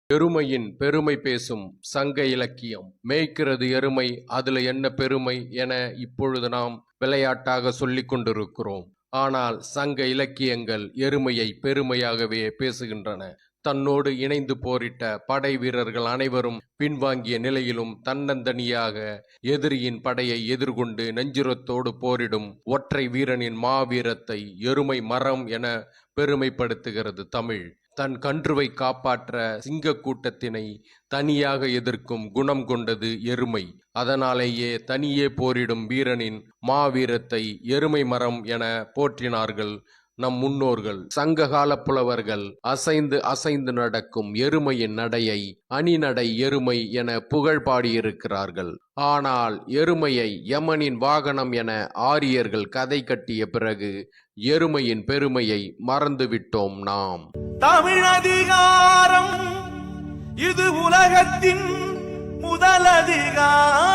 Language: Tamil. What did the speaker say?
எருமையின் பெருமை பேசும் சங்க இலக்கியம். மேய்க்கிறது எருமை, அதுல என்ன பெருமை என இப்பொழுது நாம் விளையாட்டாக சொல்லிக் கொண்டிருக்கிறோம். ஆனால் சங்க இலக்கியங்கள் எருமையை பெருமையாகவே பேசுகின்றன. தன்னோடு இணைந்து போரிட்ட படை வீரர்கள் அனைவரும் பின்வாங்கிய நிலையிலும் தன்னந்தனியாக எதிரியின் படையை எதிர்கொண்டு நெஞ்சுரத்தோடு போரிடும் ஒற்றை வீரனின் மாவீரத்தை எருமை மரம் என பெருமைப்படுத்துகிறது தமிழ். தன் கன்றுவை காப்பாற்ற சிங்க கூட்டத்தினை தனியாக எதிர்க்கும் குணம் கொண்டது எருமை. அதனாலேயே தனியே போரிடும் வீரனின் மாவீரத்தை எருமை மரம் என போற்றினார்கள் நம் முன்னோர்கள். சங்ககால புலவர்கள் அசைந்து அசைந்து நடக்கும் எருமையின் நடையை அணிநடை எருமை என புகழ் பாடியிருக்கிறார்கள். ஆனால் எருமையை யமனின் வாகனம் என ஆரியர்கள் கதை கட்டிய பிறகு எருமையின் பெருமையை மறந்துவிட்டோம் நாம். தமிழதிகாரம் இது உலகத்தின் முதலதிகாரம்.